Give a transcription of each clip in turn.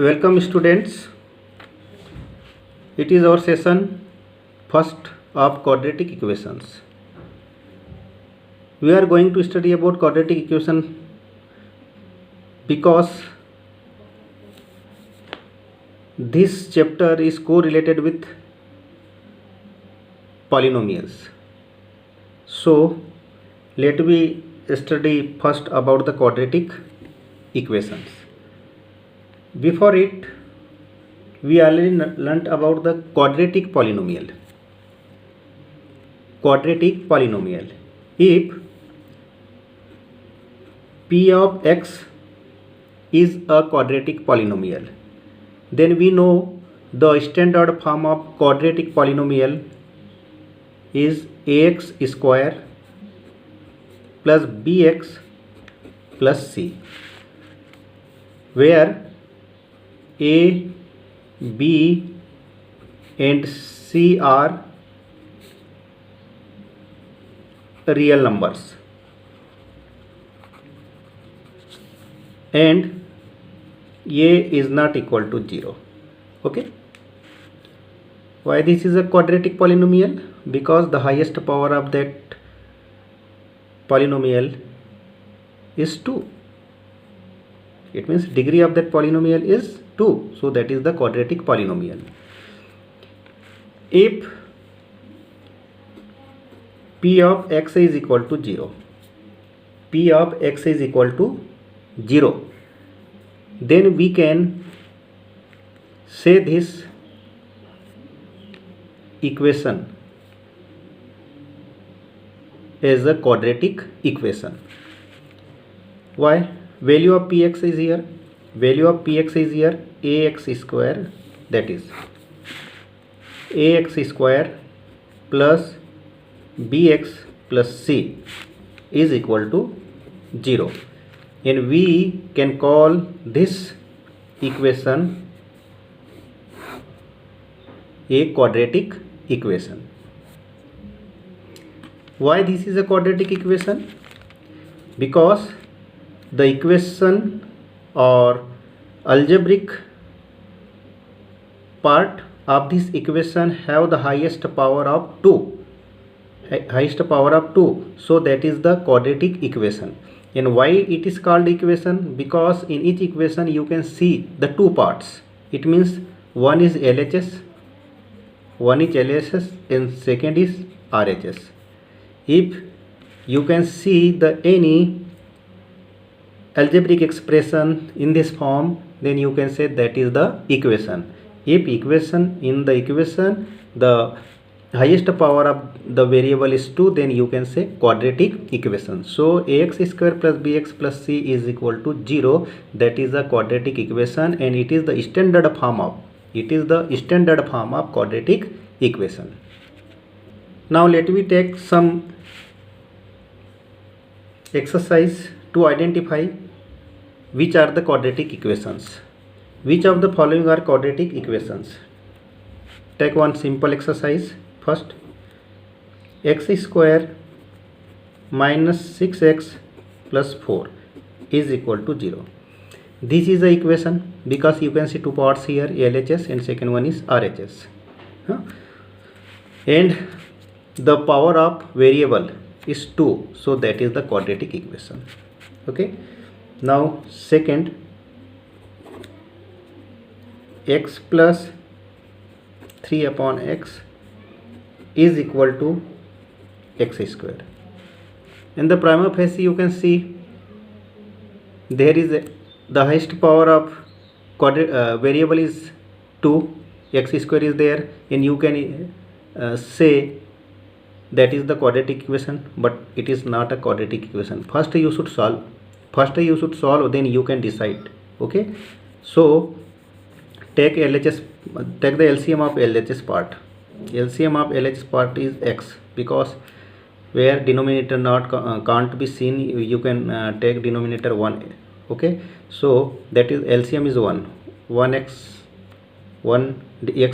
Welcome students. It is our session first of quadratic equations. We are going to study about quadratic equation because this chapter is correlated with polynomials. So let me study first about the quadratic equations. Before it, we already learnt about the quadratic polynomial. Quadratic polynomial. If p of x is a quadratic polynomial, then we know the standard form of quadratic polynomial is ax square plus bx plus c, where a, b and c are real numbers and a is not equal to 0. Okay, why this is a quadratic polynomial? Because the highest power of that polynomial is 2. It means degree of that polynomial is 2, so that is the quadratic polynomial. If p of x is equal to 0, p of x is equal to 0, then we can say this equation as a quadratic equation. Why? Value of px is here. Value of px is here ax square, that is ax square plus bx plus c is equal to 0, and we can call this equation a quadratic equation. Why this is a quadratic equation? Because the equation or algebraic part of this equation have the highest power of 2, so that is the quadratic equation. And why it is called equation? Because in each equation you can see the two parts. It means one is LHS and second is RHS. If you can see the any algebraic expression in this form, then you can say that is the equation. If equation in the equation the highest power of the variable is 2, then you can say quadratic equation. So ax square plus bx plus c is equal to 0. That is a quadratic equation, and it is the standard form of quadratic equation. Now let me take some exercise to identify which are the quadratic equations. Which of the following are quadratic equations? Take one simple exercise. First, x square minus 6x plus 4 is equal to 0. This is the equation because you can see two parts here, LHS and second one is RHS. And the power of variable is 2, so that is the quadratic equation. Okay, now second, x plus 3 upon x is equal to x square. In the prima facie you can see there is the highest power of variable is 2, x square is there, and you can say that is the quadratic equation, but it is not a quadratic equation. First you should solve, then you can decide. Okay, so take the LCM of LHS part. LCM of LHS part is x, because where denominator can't be seen, you can take denominator 1. Okay, so that is LCM is 1 x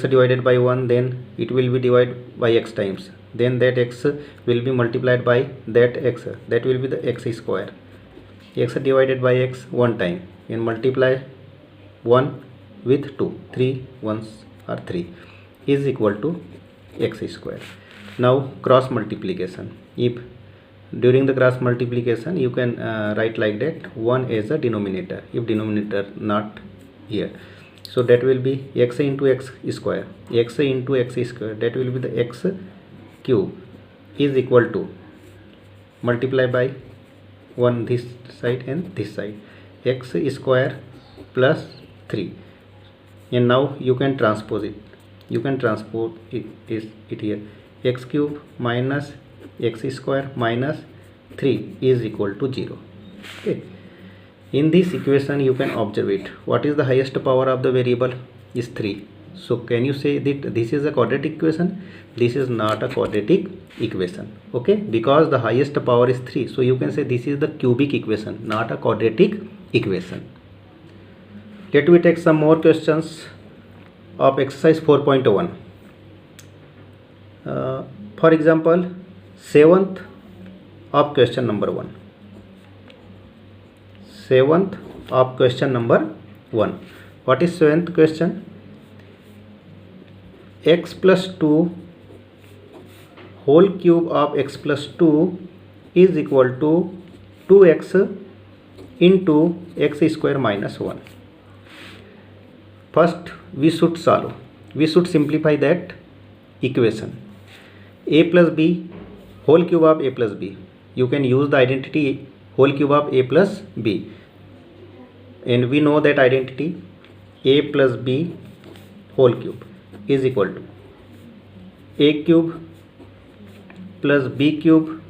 divided by 1, then it will be divided by x times, then that x will be multiplied by that x, that will be the x square. X divided by x one time and multiply 1 with 2, 3 ones are 3 is equal to x square. Now cross multiplication. If during the cross multiplication you can write like that, 1 as a denominator if denominator not here, so that will be x into x square, x into x square, that will be the x cube is equal to multiply by 1 this side and this side, x square plus 3, and now you can transpose it, you can transpose it here, x cube minus x square minus 3 is equal to 0. Okay, in this equation you can observe it, what is the highest power of the variable is 3. So can you say that this is a quadratic equation? This is not a quadratic equation, okay, because the highest power is 3, so you can say this is the cubic equation, not a quadratic equation. Let me take some more questions of exercise 4.1. For example, 7th of question number 1. 7th of question number 1. What is 7th question? X plus 2 whole cube of x plus 2 is equal to 2x into x square minus 1. First we should solve, we should simplify that equation. A plus b whole cube of a plus b, you can use the identity whole cube of a plus b, and we know that identity a plus b whole cube is equal to a cube plus b cube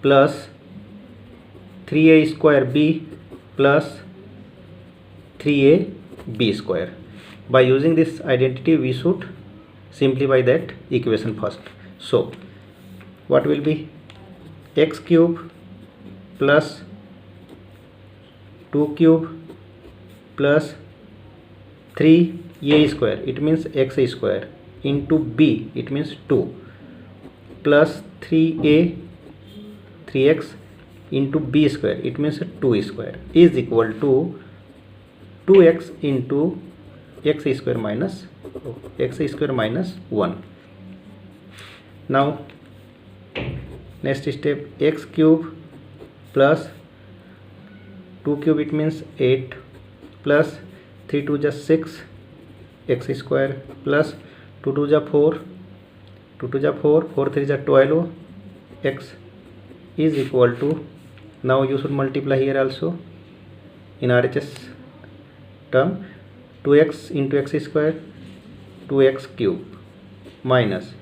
plus 3a square b plus 3a b square. By using this identity we should simplify that equation first. So what will be x cube plus 2 cube plus 3a square, it means x square, into b, it means 2, plus 3x into b square, it means 2 square, is equal to 2x into x square minus 1. Now next step, x cube plus 2 cube, it means 8, plus 3 2 just 6 x square plus 2 2 just 4, 2 2 just 4, 4 3 just 12 x is equal to, now you should multiply here also in RHS term, 2x into x square 2x cube minus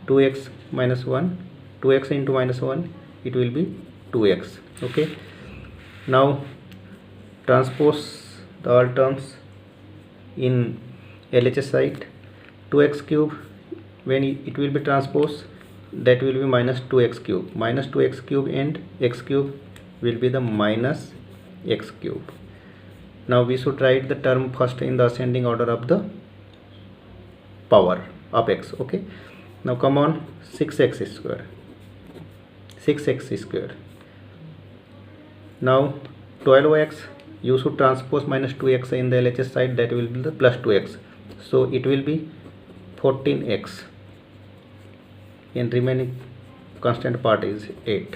2x minus 1, 2x into minus 1, it will be 2x. Okay, now transpose the all terms in LHS side. 2x cube, when it will be transposed, that will be minus 2x cube, minus 2x cube, and x cube will be the minus x cube. Now we should write the term first in the ascending order of the power of x. Okay, now come on, 6x square, 6x square. Now 12x, you should transpose minus 2x in the LHS side, that will be the plus 2x, so it will be 14x, and remaining constant part is 8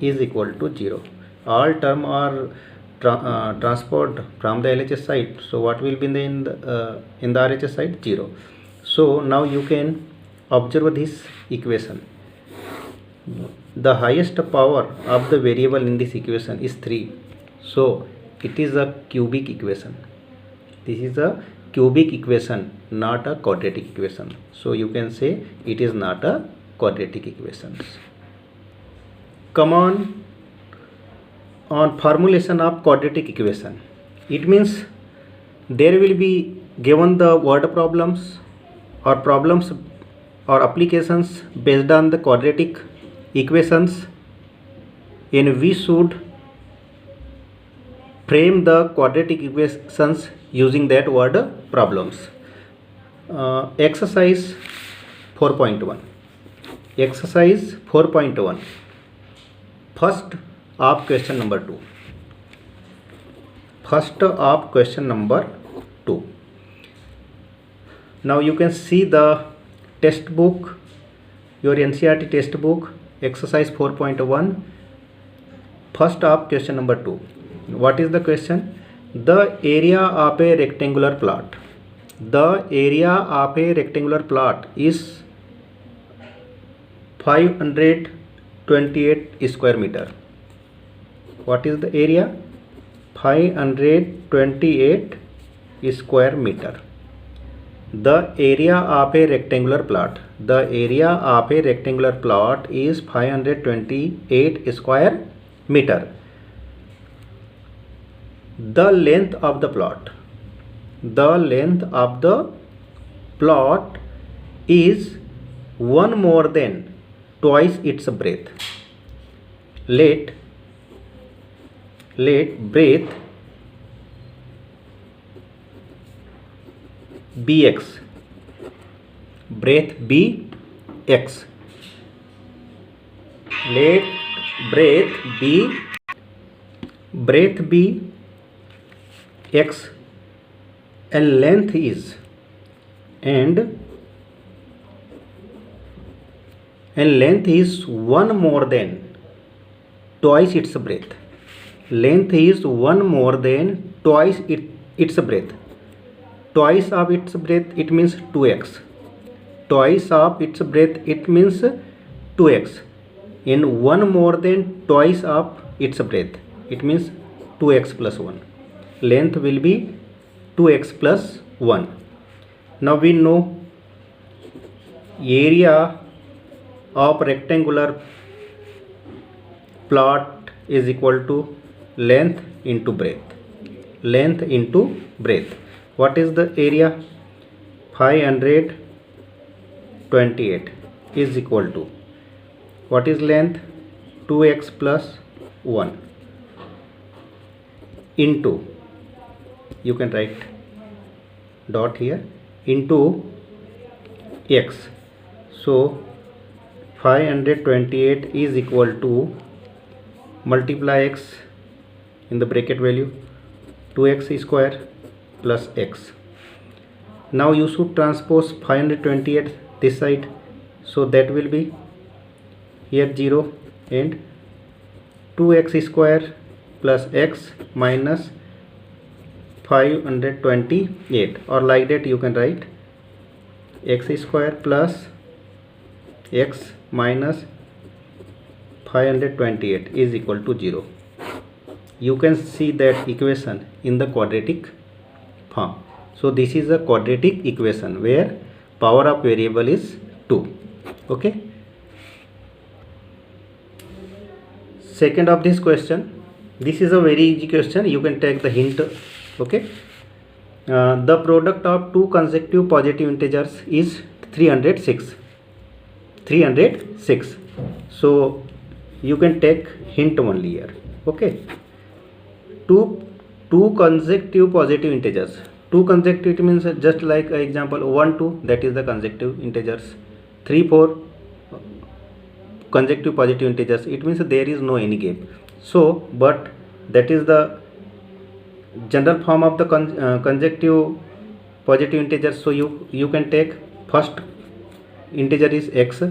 is equal to 0. All term are transferred from the LHS side, so what will be in the RHS side? 0. So now you can observe this equation. The highest power of the variable in this equation is 3, so it is a cubic equation. This is a cubic equation, not a quadratic equation, so you can say it is not a quadratic equation. Come on formulation of quadratic equation. It means there will be given the word problems or applications based on the quadratic equations, and we should frame the quadratic equations using that word problems. Exercise 4.1. Exercise 4.1. First of question number 2. First of question number 2. Now you can see the textbook, your NCERT textbook, exercise 4.1, first up, question number 2. What is the question? The area of a rectangular plot. The area of a rectangular plot is 528 square meter. What is the area? 528 square meter. The area of a rectangular plot. The area of a rectangular plot is 528 square meter. The length of the plot. The length of the plot is one more than twice its breadth. Let breadth be x. Breadth be x. Let breadth be x and length is one more than twice its breadth. Length is one more than twice its breadth. Twice of its breadth, it means 2x. Twice of its breadth, it means 2x. And one more than twice of its breadth, it means 2x plus 1. Length will be 2x plus 1. Now we know area of rectangular plot is equal to length into breadth. Length into breadth. What is the area? 528 is equal to, what is length? 2x plus 1 into, you can write dot here, into x. So 528 is equal to, multiply x in the bracket value, 2x square plus x. Now you should transpose 528 this side, so that will be here 0 and 2x square plus x minus 528, or like that you can write x square plus x minus 528 is equal to 0. You can see that equation in the quadratic form. So this is a quadratic equation where power of variable is 2. Okay. Second of this question, this is a very easy question, you can take the hint. Okay. The product of two consecutive positive integers is 306. So you can take hint only here. Okay. Two consecutive positive integers. Two consecutive means just like example 1 2, that is the consecutive integers. 3 4 consecutive positive integers, it means there is no any gap. So but that is the general form of the consecutive positive integers. So you can take first integer is x,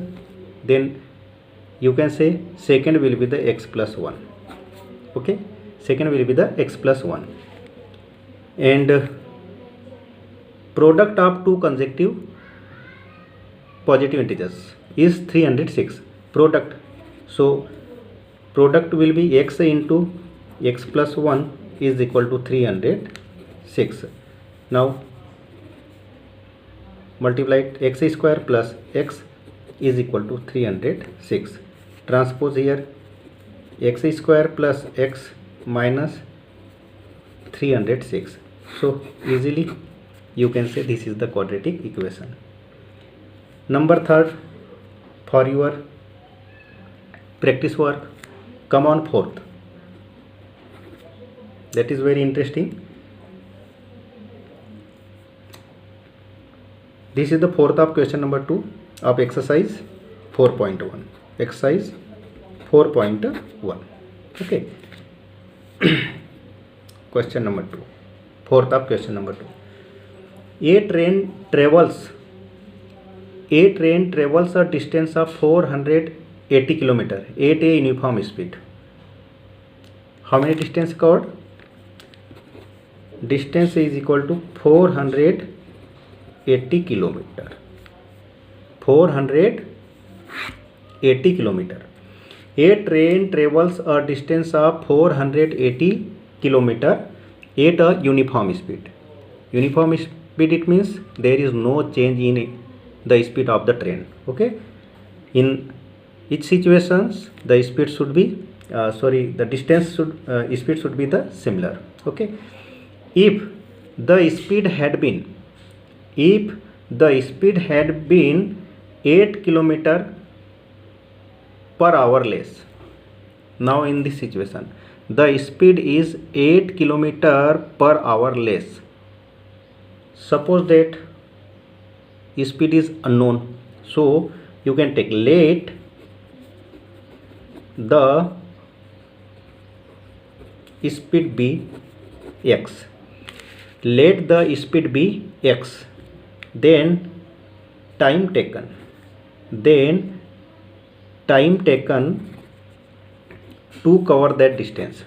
then you can say second will be the x plus 1. Okay, second will be the x plus 1, and product of two consecutive positive integers is 306. Product, so product will be x into x plus 1 is equal to 306. Now multiply x square plus x is equal to 306. Transpose here, x square plus x minus 306. So easily you can say this is the quadratic equation. Number third, for your practice work, come on fourth. That is very interesting. This is the fourth of question number 2 of exercise 4.1. Exercise 4.1. Okay. Question number 2. Fourth of question number 2. A train travels a distance of 480 km at a uniform speed. How many distance covered? Distance is equal to 480 kilometer. 480 kilometer. A train travels a distance of 480 kilometer at a uniform speed. Uniform speed, it means there is no change in the speed of the train. Okay. In each situations, the speed should be the distance should speed should be the similar. Okay. If the speed had been 8 kilometer per hour less. Now in this situation, the speed is 8 kilometer per hour less. Suppose that speed is unknown, so you can take let the speed be x. Let the speed be x. Then time taken to cover that distance.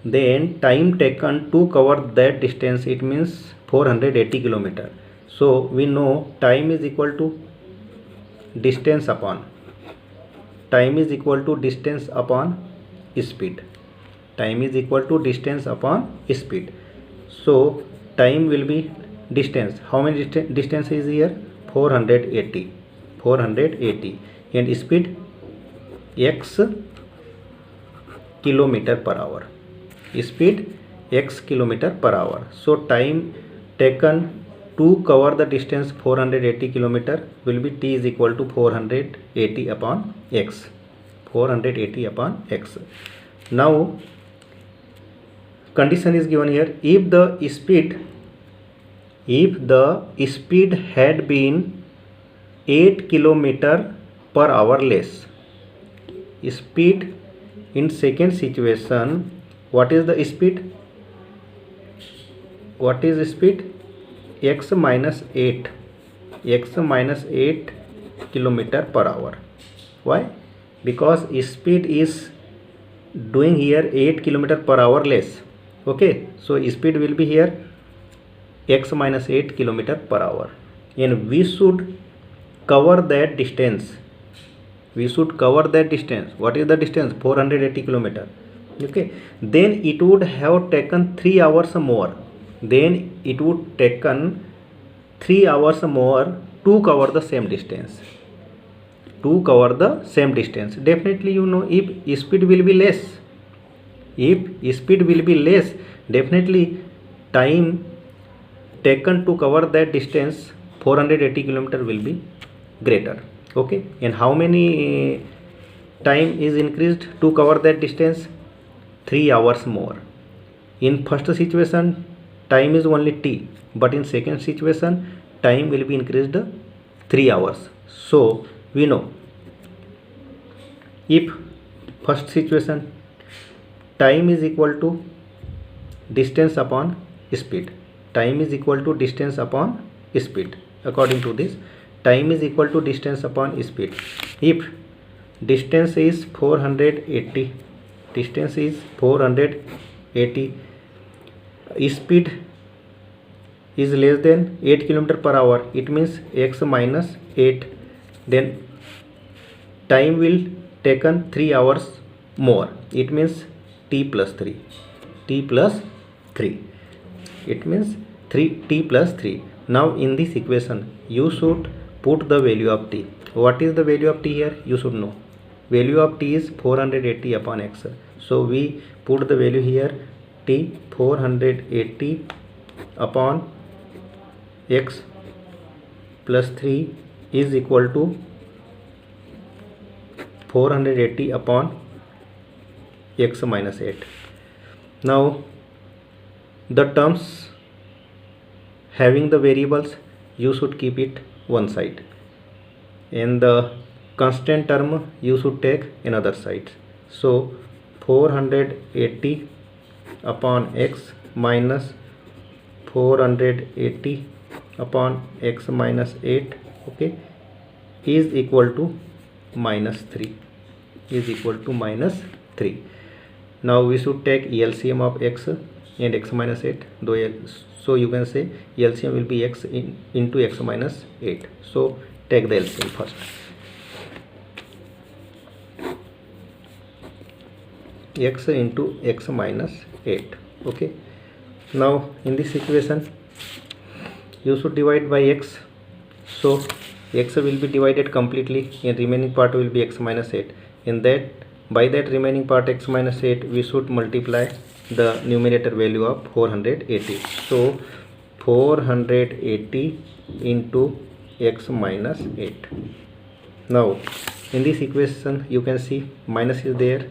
Then time taken to cover that distance, it means 480 kilometer. So we know time is equal to distance upon speed. Time is equal to distance upon speed. So time will be distance. How many distance is here? 480. And speed x kilometer per hour. Speed x kilometer per hour. So time taken to cover the distance 480 kilometer will be t is equal to 480 upon x. 480 upon x. Now condition is given here. If the speed had been 8 kilometer per hour less. Speed in second situation, what is the speed? What is speed? X minus 8 kilometer per hour. Why? Because speed is doing here 8 kilometer per hour less. Okay, so speed will be here x minus 8 kilometer per hour, and we should cover that distance. What is the distance? 480 kilometer. Okay, then it would have taken 3 hours more. To cover the same distance. Definitely, you know, if speed will be less, definitely time taken to cover that distance 480 kilometer will be greater. Okay, and how many time is increased to cover that distance? 3 hours more. In first situation, time is only t, but in second situation, time will be increased 3 hours. So we know, if first situation, time is equal to distance upon speed. According to this, time is equal to distance upon speed. If distance is 480, speed is less than 8 km per hour, it means x minus 8, then time will taken 3 hours more, it means t plus 3. It means t plus 3. Now in this equation, you should put the value of t. What is the value of t here? You should know. Value of t is 480 upon x. So we put the value here, t 480 upon x plus 3 is equal to 480 upon x minus 8. Now the terms having the variables, you should keep it one side, and the constant term you should take another side. So 480 upon x minus 480 upon x minus 8, okay, is equal to minus 3, is equal to minus 3. Now we should take LCM of x and x minus 8, so you can say LCM will be x into x minus 8. So take the LCM first. X into x minus 8, okay. Now in this equation you should divide by x, so x will be divided completely and remaining part will be x minus 8. In that, by that remaining part x minus 8, we should multiply the numerator value of 480. So 480 into x minus 8. Now in this equation you can see minus is there,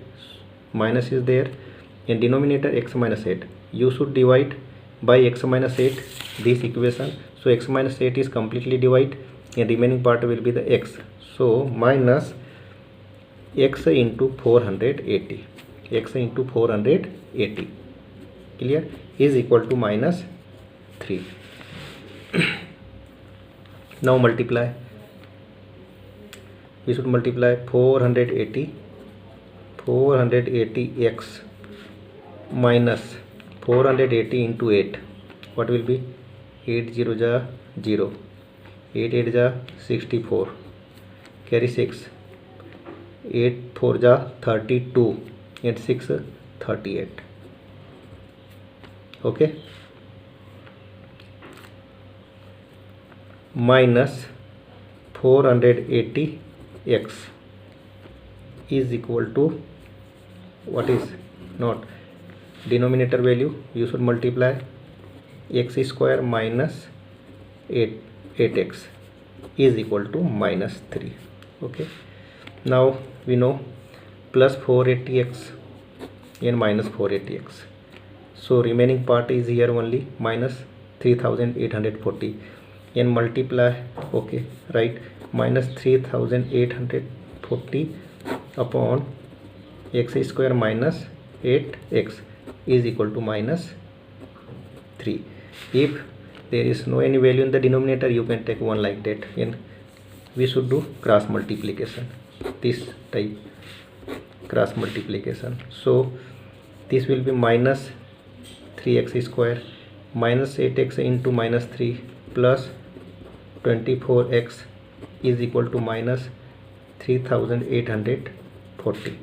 in denominator x minus 8. You should divide by x minus 8 this equation. So x minus 8 is completely divided and remaining part will be the x. So minus x into 480, x into 480, clear, is equal to minus 3. Now multiply. We should multiply 480x minus 480 into 8. What will be? 8 0 ja 0, 8 8 ja 64, carry 6, 8 4 ja 32 and 6 38, okay, minus 480x is equal to what is not denominator value. You should multiply x square minus 8x is equal to minus 3, okay. Now we know plus 480x and minus 480x, so remaining part is here only minus 3840 and multiply, okay, right, minus 3840 upon x square minus 8x is equal to minus 3. If there is no any value in the denominator, you can take one like that, and we should do cross multiplication, this type cross multiplication. So this will be minus 3x square minus 8x into minus 3 plus 24x is equal to minus 3840.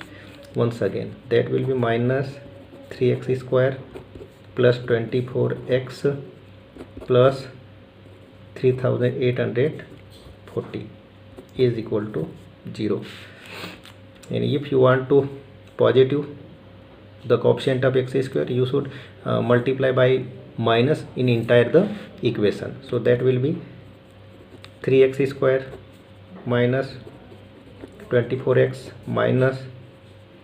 Once again, that will be minus 3x square plus 24x plus 3840 is equal to 0. And if you want to positive the coefficient of x square, you should multiply by minus in entire the equation. So that will be 3x square minus 24x minus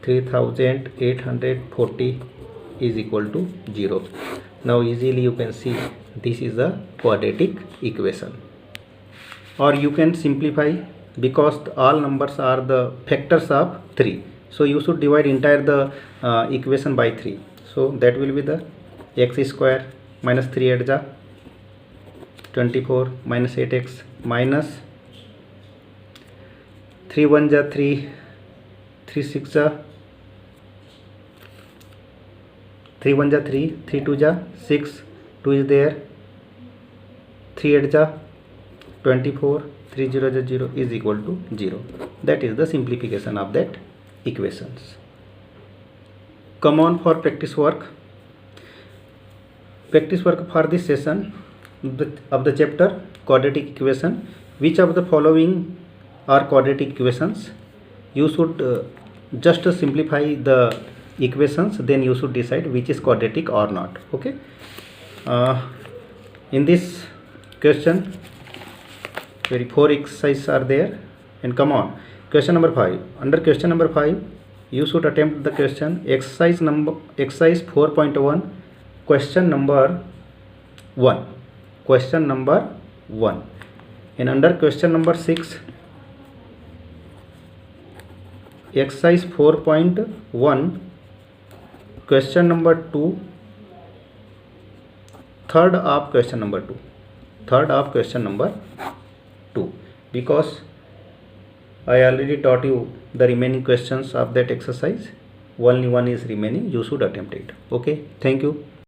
3840 is equal to 0. Now easily you can see this is a quadratic equation. Or you can simplify, because all numbers are the factors of 3, so you should divide entire the equation by 3. So that will be the x square minus 3 8 ja 24 minus 8x minus 3 1 ja 3, 3 6 ja 3 1 ja 3, 3 2 ja 6, 2 is there, 3 8 ja 24, 3 0 ja 0 is equal to 0. That is the simplification of that equations. Come on for practice work. Practice work for this session of the chapter quadratic equation. Which of the following are quadratic equations? You should just simplify the equations, then you should decide which is quadratic or not, okay. In this question, 4 exercises are there, and come on, question number 5. Under question number 5, you should attempt the question exercise 4.1, question number 1, and under question number 6, exercise 4.1, question number 2, third of question number 2, third of question number 2, because I already taught you the remaining questions of that exercise. Only one is remaining, you should attempt it. Okay, thank you.